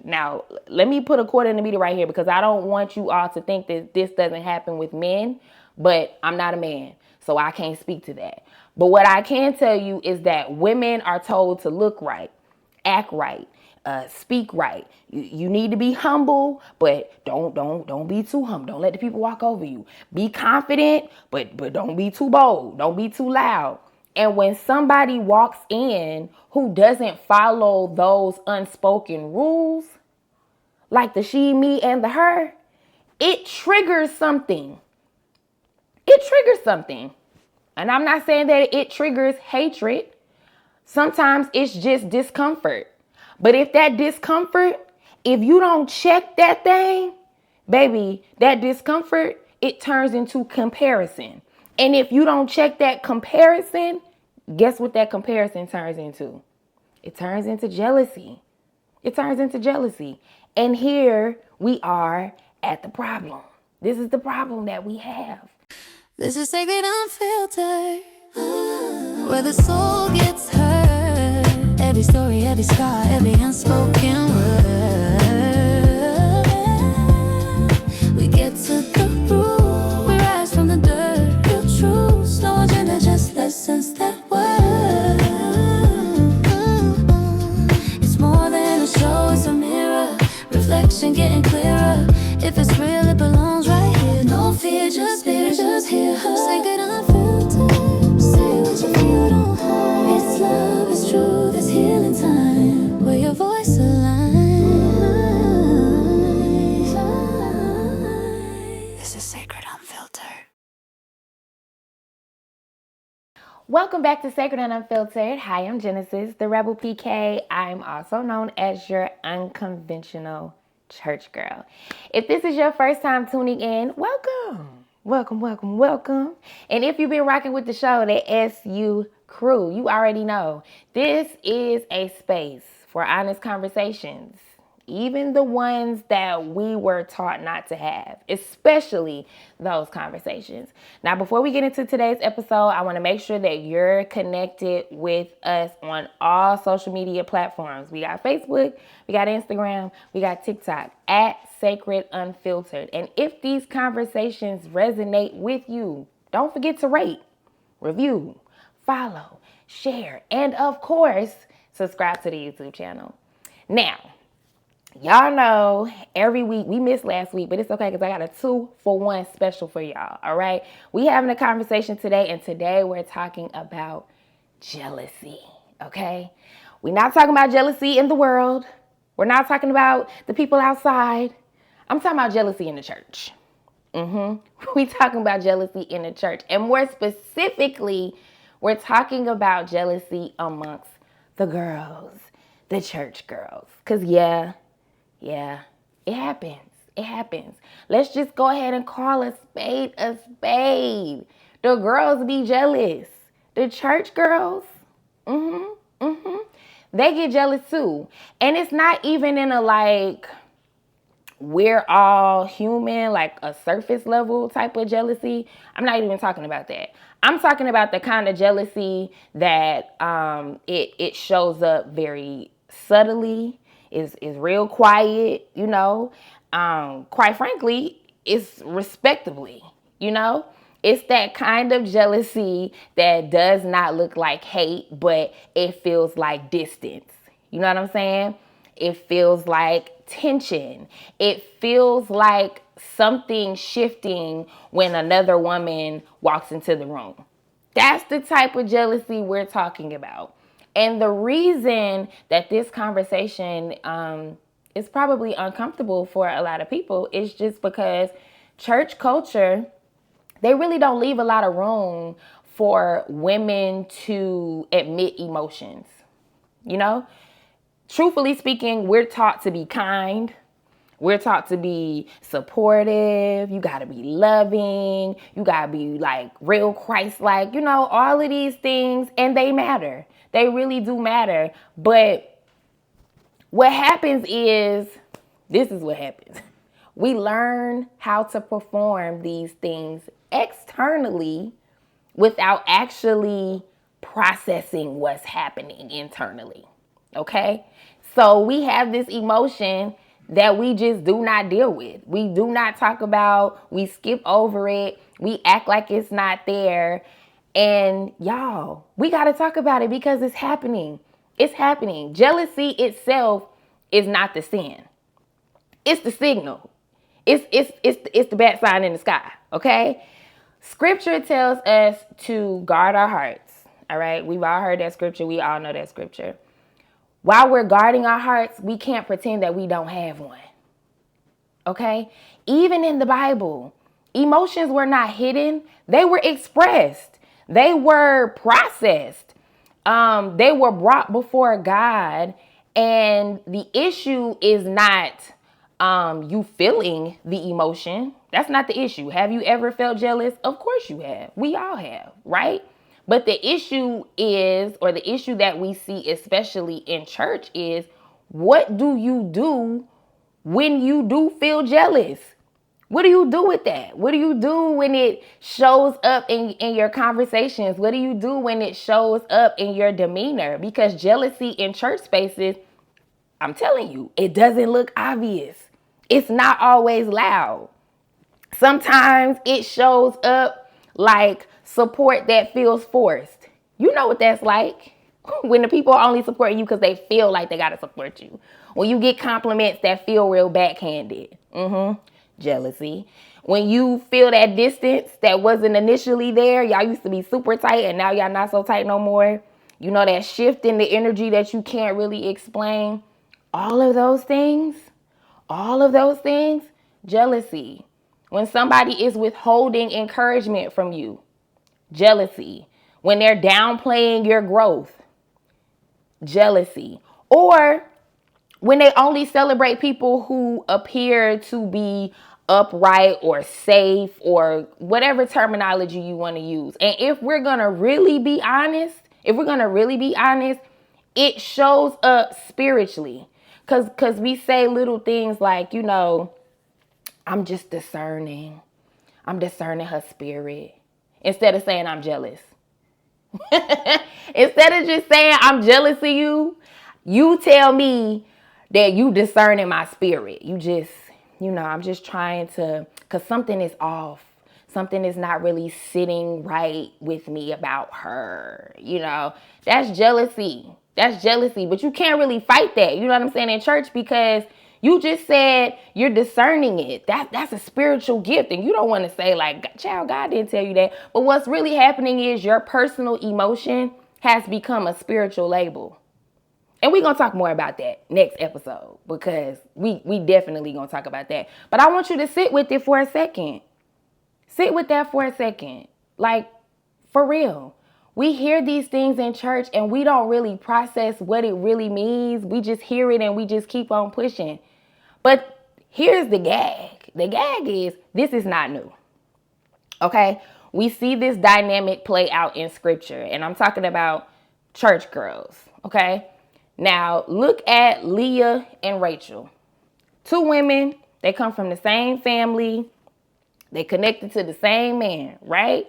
Now, let me put a quarter in the meter right here because I don't want you all to think that this doesn't happen with men, but I'm not a man, so I can't speak to that. But what I can tell you is that women are told to look right, act right, speak right. You need to be humble, but don't be too humble. Don't let the people walk over you. Be confident, but don't be too bold. Don't be too loud. And when somebody walks in who doesn't follow those unspoken rules, like the she, me, and the her, it triggers something. It triggers something. And I'm not saying that it triggers hatred. Sometimes it's just discomfort. But if that discomfort, if you don't check that thing, baby, that discomfort, it turns into comparison. And if you don't check that comparison, guess what that comparison turns into? It turns into jealousy. It turns into jealousy. And here we are at the problem. This is the problem that we have. This is Sacred Unfiltered, where the soul gets hurt. Every story, every scar, every unspoken word. We get to the root, we rise from the dirt. Real truths, no agenda, just lessons that work. It's more than a show, it's a mirror. Reflection getting clearer. If it's real, it belongs right here. No fear, just spirit, just hear her. Sacred Unfiltered. Say what you feel, don't hide. It's love, it's truth, it's healing time. Where your voice aligns. This is Sacred Unfiltered. Welcome back to Sacred and Unfiltered. Hi, I'm Genesis, the Rebel PK. I'm also known as your unconventional church girl. If this is your first time tuning in, welcome. Welcome. And if you've been rocking with the show, the SU crew, you already know this is a space for honest conversations, even the ones that we were taught not to have, especially those conversations. Now, before we get into today's episode, I want to make sure that you're connected with us on all social media platforms. We got Facebook, we got Instagram, we got TikTok at Sacred Unfiltered. And if these conversations resonate with you, don't forget to rate, review, follow, share, and of course, subscribe to the YouTube channel. Now, y'all know every week, we missed last week, but it's okay because I got a 2-for-1 special for y'all, all right? We having a conversation today, and today we're talking about jealousy, okay? We're not talking about jealousy in the world. We're not talking about the people outside. I'm talking about jealousy in the church. We talking about jealousy in the church. And more specifically, we're talking about jealousy amongst the girls, the church girls. Because yeah, it happens. It happens. Let's just go ahead and call a spade a spade. The girls be jealous. The church girls, they get jealous too. And it's not even in a like, we're all human, like a surface level type of jealousy. I'm not even talking about that. I'm talking about the kind of jealousy that it shows up very subtly, is real quiet, you know. Quite frankly, it's respectably, you know. It's that kind of jealousy that does not look like hate, but it feels like distance. You know what I'm saying? It feels like tension. It feels like something shifting when another woman walks into the room. That's the type of jealousy we're talking about. And the reason that this conversation is probably uncomfortable for a lot of people is just because church culture, they really don't leave a lot of room for women to admit emotions. You know? Truthfully speaking, we're taught to be kind. We're taught to be supportive. You got to be loving. You got to be like real Christ-like, you know, all of these things. And they matter. They really do matter. But what happens is, this is what happens. We learn how to perform these things externally without actually processing what's happening internally. Okay? So we have this emotion that we just do not deal with. We do not talk about, we skip over it, we act like it's not there. And y'all, we got to talk about it because it's happening. It's happening. Jealousy itself is not the sin. It's the signal. It's the bat sign in the sky, okay? Scripture tells us to guard our hearts, all right? We've all heard that scripture. We all know that scripture. While we're guarding our hearts, we can't pretend that we don't have one, okay? Even in the Bible, emotions were not hidden. They were expressed. They were processed. They were brought before God. And the issue is not you feeling the emotion. That's not the issue. Have you ever felt jealous? Of course you have. We all have, right? But the issue is, or the issue that we see, especially in church, is what do you do when you do feel jealous? What do you do with that? What do you do when it shows up in your conversations? What do you do when it shows up in your demeanor? Because jealousy in church spaces, I'm telling you, it doesn't look obvious. It's not always loud. Sometimes it shows up like support that feels forced. You know what that's like. When the people are only supporting you because they feel like they got to support you. When you get compliments that feel real backhanded. Jealousy. When you feel that distance that wasn't initially there. Y'all used to be super tight and now y'all not so tight no more. You know, that shift in the energy that you can't really explain. All of those things, jealousy. When somebody is withholding encouragement from you, jealousy. When they're downplaying your growth, jealousy. Or when they only celebrate people who appear to be upright or safe or whatever terminology you want to use. And if we're going to really be honest, it shows up spiritually. Because we say little things like, you know, I'm just discerning. I'm discerning her spirit. Instead of saying I'm jealous. Instead of just saying I'm jealous of you, you tell me that you discerning my spirit. You just, you know, I'm just trying to, because something is off. Something is not really sitting right with me about her. You know, that's jealousy. That's jealousy. But you can't really fight that. You know what I'm saying? In church, because you just said you're discerning it. That's a spiritual gift. And you don't want to say like, child, God didn't tell you that. But what's really happening is your personal emotion has become a spiritual label. And we're going to talk more about that next episode because we definitely going to talk about that. But I want you to sit with it for a second. Sit with that for a second. Like, for real. We hear these things in church and we don't really process what it really means. We just hear it and we just keep on pushing. But here's the gag. The gag is this is not new. Okay? We see this dynamic play out in scripture. And I'm talking about church girls. Okay? Now, look at Leah and Rachel. Two women. They come from the same family. They connected to the same man, right?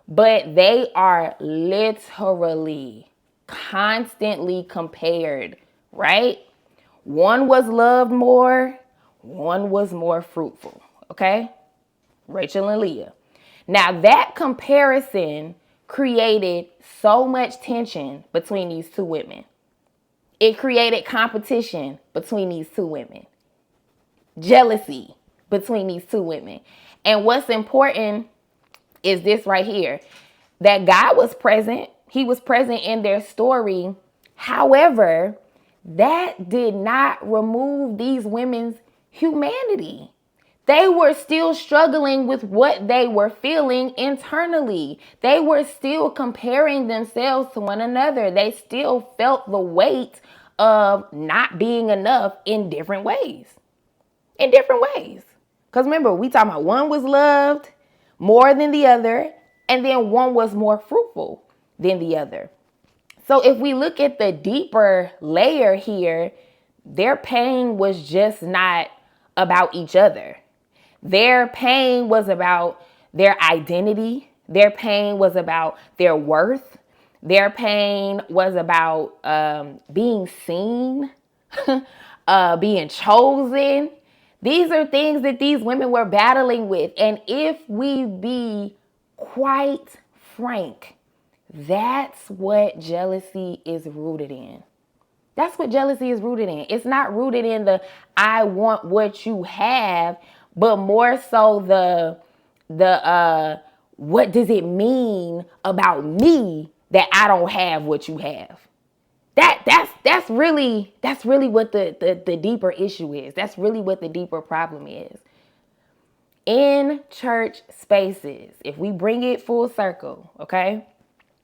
But they are literally constantly compared, right? One was loved more, one was more fruitful, okay? Rachel and Leah. Now that comparison created so much tension between these two women. It created competition between these two women. Jealousy between these two women. And what's important is this right here, that God was present. He was present in their story. However, that did not remove these women's humanity. They were still struggling with what they were feeling internally. They were still comparing themselves to one another. They still felt the weight of not being enough in different ways. Because remember, we talking about one was loved more than the other, and then one was more fruitful than the other. So if we look at the deeper layer here, their pain was just not about each other. Their pain was about their identity. Their pain was about their worth. Their pain was about being seen. being chosen. These are things that these women were battling with. And if we be quite frank, that's what jealousy is rooted in. That's what jealousy is rooted in. It's not rooted in the I want what you have, but more so the what does it mean about me that I don't have what you have? That's really what the deeper issue is. That's really what the deeper problem is. In church spaces, if we bring it full circle, okay?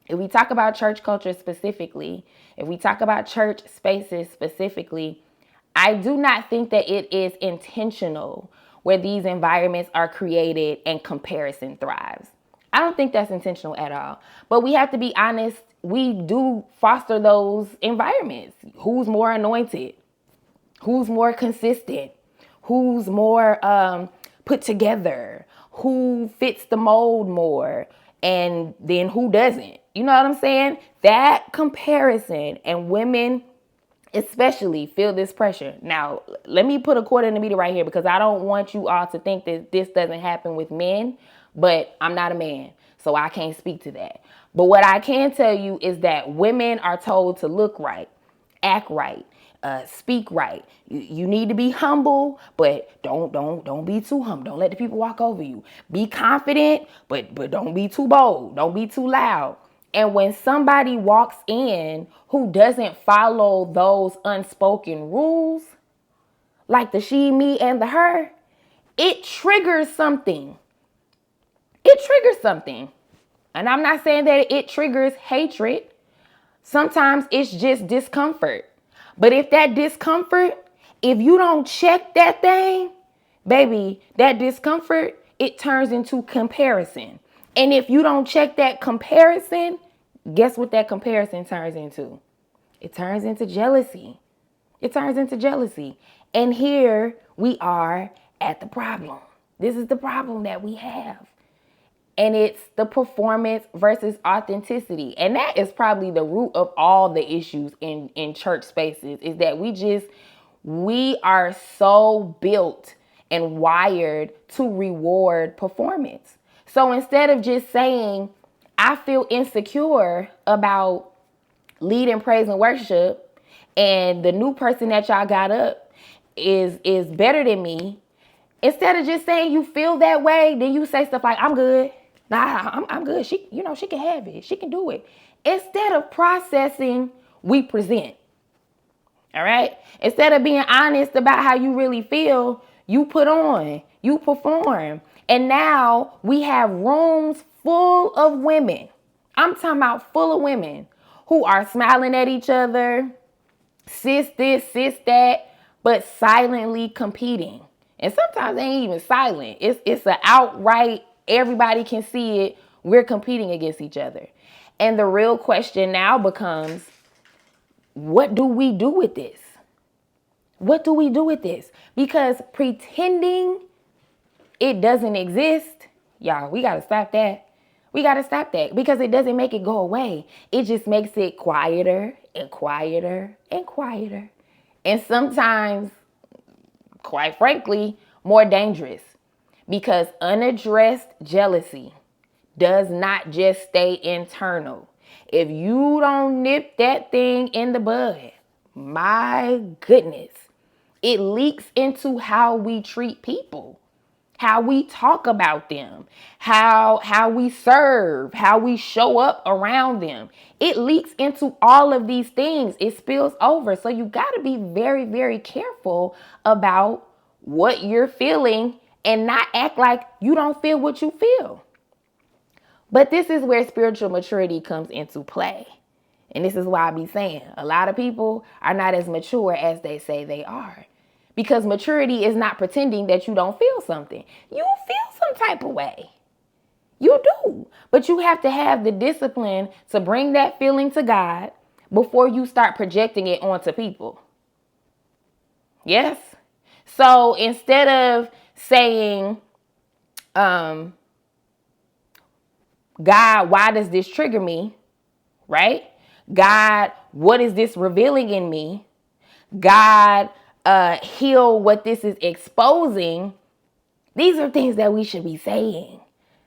If we talk about church culture specifically, if we talk about church spaces specifically, I do not think that it is intentional where these environments are created and comparison thrives. I don't think that's intentional at all. But we have to be honest, we do foster those environments. Who's more anointed? Who's more consistent? Who's more put together? Who fits the mold more? And then who doesn't? You know what I'm saying? That comparison, and women especially feel this pressure. Now, let me put a quarter in the meter right here, because I don't want you all to think that this doesn't happen with men, but I'm not a man, so I can't speak to that. But what I can tell you is that women are told to look right, act right, speak right. You need to be humble, but don't be too humble. Don't let the people walk over you. Be confident, but don't be too bold. Don't be too loud. And when somebody walks in who doesn't follow those unspoken rules, like the she, me, and the her, it triggers something. It triggers something. And I'm not saying that it triggers hatred. Sometimes it's just discomfort. But if that discomfort, if you don't check that thing, baby, that discomfort, it turns into comparison. And if you don't check that comparison, guess what that comparison turns into? It turns into jealousy. It turns into jealousy. And here we are at the problem. This is the problem that we have. And it's the performance versus authenticity. And that is probably the root of all the issues in church spaces, is that we are so built and wired to reward performance. So instead of just saying, I feel insecure about leading praise and worship, and the new person that y'all got up is better than me, instead of just saying you feel that way, then you say stuff like, I'm good. Nah, I'm good. She can have it. She can do it. Instead of processing, we present. All right? Instead of being honest about how you really feel, you put on, you perform. And now we have rooms full of women. I'm talking about full of women who are smiling at each other, sis this, sis that, but silently competing. And sometimes they ain't even silent. It's an outright, everybody can see it, we're competing against each other. And the real question now becomes, what do we do with this? What do we do with this? Because pretending it doesn't exist, y'all, we got to stop that. We got to stop that, because it doesn't make it go away. It just makes it quieter and quieter and quieter. And sometimes, quite frankly, more dangerous, because unaddressed jealousy does not just stay internal. If you don't nip that thing in the bud, my goodness, it leaks into how we treat people, how we talk about them, how we serve, how we show up around them. It leaks into all of these things. It spills over. So you got to be very, very careful about what you're feeling and not act like you don't feel what you feel. But this is where spiritual maturity comes into play. And this is why I be saying a lot of people are not as mature as they say they are. Because maturity is not pretending that you don't feel something. You feel some type of way. You do. But you have to have the discipline to bring that feeling to God before you start projecting it onto people. Yes? So instead of saying, God, why does this trigger me? Right? God, what is this revealing in me? God heal what this is exposing, these are things that we should be saying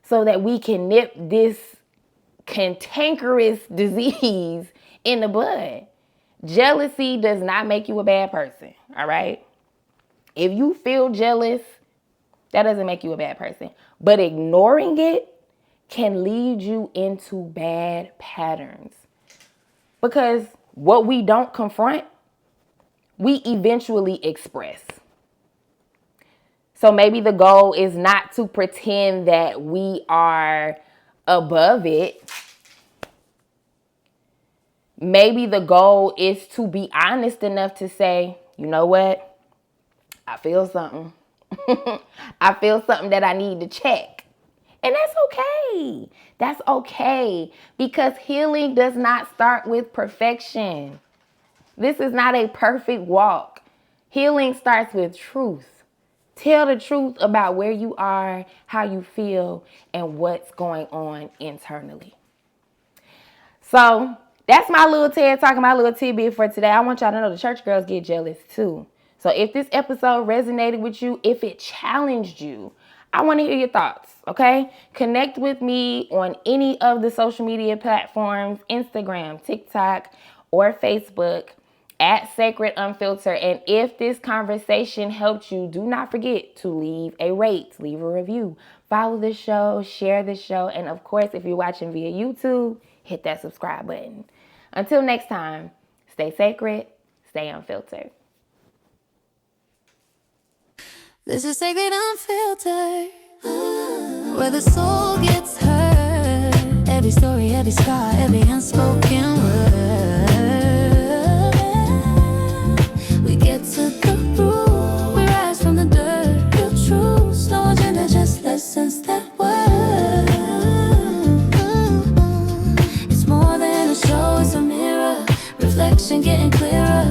so that we can nip this cantankerous disease in the bud. Jealousy does not make you a bad person, all right? If you feel jealous, that doesn't make you a bad person. But ignoring it can lead you into bad patterns. Because what we don't confront, we eventually express. So maybe the goal is not to pretend that we are above it. Maybe the goal is to be honest enough to say, you know what? I feel something. I feel something that I need to check. And that's okay. That's okay. Because healing does not start with perfection. This is not a perfect walk. Healing starts with truth. Tell the truth about where you are, how you feel, and what's going on internally. So that's my little TED Talk, my little tidbit for today. I want y'all to know the church girls get jealous too. So if this episode resonated with you, if it challenged you, I want to hear your thoughts, okay? Connect with me on any of the social media platforms, Instagram, TikTok, or Facebook at Sacred Unfiltered. And if this conversation helped you, do not forget to leave a rate, leave a review, follow the show, share the show, and of course, if you're watching via YouTube, hit that subscribe button. Until next time, stay sacred, stay unfiltered. This is Sacred Unfiltered, where the soul gets hurt. Every story, every scar, every unspoken word. We get to the root, we rise from the dirt. Real truths, no agenda, just lessons that work. It's more than a show, it's a mirror. Reflection getting clearer.